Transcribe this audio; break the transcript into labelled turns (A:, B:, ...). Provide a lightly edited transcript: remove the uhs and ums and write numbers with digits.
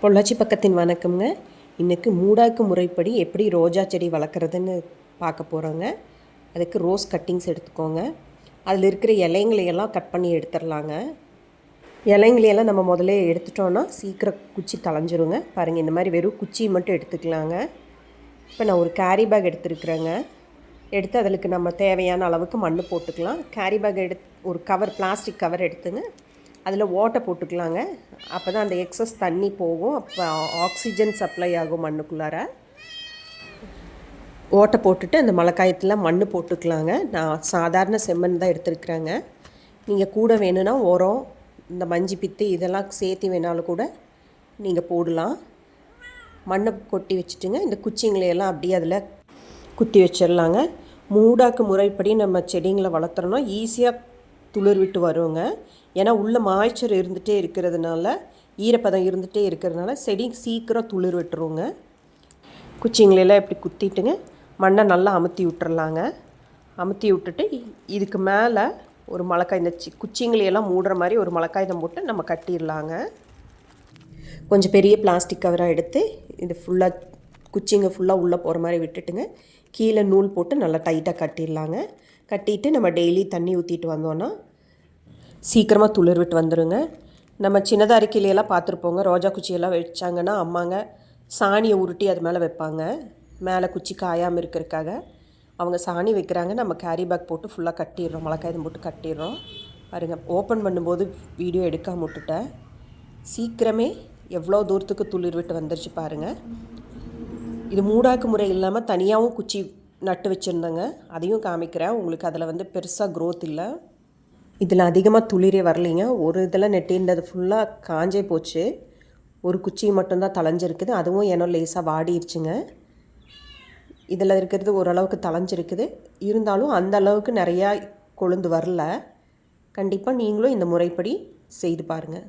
A: பொள்ளாச்சி பக்கத்தின் வணக்கம்ங்க. இன்றைக்கி மூடாக்கு முறைப்படி எப்படி ரோஜா செடி வளர்க்குறதுன்னு பார்க்க போகிறோங்க. அதுக்கு ரோஸ் கட்டிங்ஸ் எடுத்துக்கோங்க. அதில் இருக்கிற இலைங்களையெல்லாம் கட் பண்ணி எடுத்துடலாங்க. இலைங்களையெல்லாம் நம்ம முதல்ல எடுத்துட்டோன்னா சீக்கிரம் குச்சி தளைஞ்சிருங்க. பாருங்கள், இந்த மாதிரி வெறும் குச்சி மட்டும் எடுத்துக்கலாங்க. இப்போ நான் ஒரு கேரி பேக் எடுத்துருக்குறேங்க. எடுத்து அதுக்கு நம்ம தேவையான அளவுக்கு மண் போட்டுக்கலாம். கேரி பேக் ஒரு கவர், பிளாஸ்டிக் கவர் எடுத்துங்க. அதில் ஓட்டை போட்டுக்கலாங்க. அப்போ தான் அந்த எக்ஸஸ் தண்ணி போகும். அப்போ ஆக்சிஜன் சப்ளை ஆகும் மண்ணுக்குள்ளார. ஓட்டை போட்டுட்டு அந்த மழைக்காயத்தில் மண் போட்டுக்கலாங்க. நான் சாதாரண செம்மண் தான் எடுத்துருக்குறேங்க. நீங்கள் கூட வேணும்னா உரம், இந்த மஞ்சி பித்து இதெல்லாம் சேர்த்து வேணாலும் கூட நீங்கள் போடலாம். மண்ணை கொட்டி வச்சுட்டுங்க, இந்த குச்சிங்களையெல்லாம் அப்படியே அதில் குத்தி வச்சிடலாங்க. மூடாக்கு முறைப்படி நம்ம செடிங்களை வளர்த்துறோன்னா ஈஸியாக துளிர் விட்டு வருங்க. ஏன்னா உள்ள மாய்ச்சர் இருந்துகிட்டே இருக்கிறதுனால, ஈரப்பதம் இருந்துகிட்டே இருக்கிறதுனால செடி சீக்கிரம் துளிர் விட்டுருங்க. குச்சிங்களெல்லாம் இப்படி குத்திட்டுங்க, மண்ணை நல்லா அமுத்தி விட்டுறலாங்க. அமுத்தி விட்டுட்டு இதுக்கு மேலே ஒரு மழைக்காய், இந்த குச்சிங்களையெல்லாம் மூடுற மாதிரி ஒரு மழைக்காய்தம் போட்டு நம்ம கட்டிடலாங்க. கொஞ்சம் பெரிய பிளாஸ்டிக் கவராக எடுத்து இது ஃபுல்லாக குச்சிங்க ஃபுல்லாக உள்ளே போகிற மாதிரி விட்டுட்டுங்க, கீழே நூல் போட்டு நல்லா டைட்டாக கட்டிடலாங்க. கட்டிட்டு நம்ம டெய்லி தண்ணி ஊற்றிட்டு வந்தோன்னா சீக்கிரமாக துளிர் விட்டு வந்துடுங்க. நம்ம சின்னதாக அறிக்கையிலையெல்லாம் பார்த்துருப்போங்க. ரோஜா குச்சியெல்லாம் வச்சாங்கன்னா அம்மாங்க சாணியை உருட்டி அது மேலே வைப்பாங்க. மேலே குச்சி காயாமல் இருக்கிறதுக்காக அவங்க சாணி வைக்கிறாங்க. நம்ம கேரி பேக் போட்டு ஃபுல்லாக கட்டிடுறோம், மழைக்காயம் போட்டு கட்டிடுறோம். பாருங்கள், ஓப்பன் பண்ணும்போது வீடியோ எடுக்காம விட்டுட்டேன். சீக்கிரமே எவ்வளோ தூரத்துக்கு துளிர் விட்டு வந்துருச்சு பாருங்கள். இது மூடாக்கு முறை இல்லாமல் தனியாகவும் குச்சி நட்டு வச்சுருந்தேங்க. அதையும் காமிக்கிறேன் உங்களுக்கு. அதில் பெருசாக க்ரோத் இல்லை. இதில் அதிகமாக துளிரே வரலைங்க. ஒரு இதில் நெட்டின்றது ஃபுல்லாக காஞ்சே போச்சு. ஒரு குச்சி மட்டும்தான் தளைஞ்சிருக்குது. அதுவும் ஏனோ லேசாக வாடிடுச்சுங்க. இதில் இருக்கிறது ஓரளவுக்கு தளைஞ்சிருக்குது. இருந்தாலும் அந்த அளவுக்கு நிறையா கொழுந்து வரல. கண்டிப்பாக நீங்களும் இந்த முறைப்படி செய்து பாருங்கள்.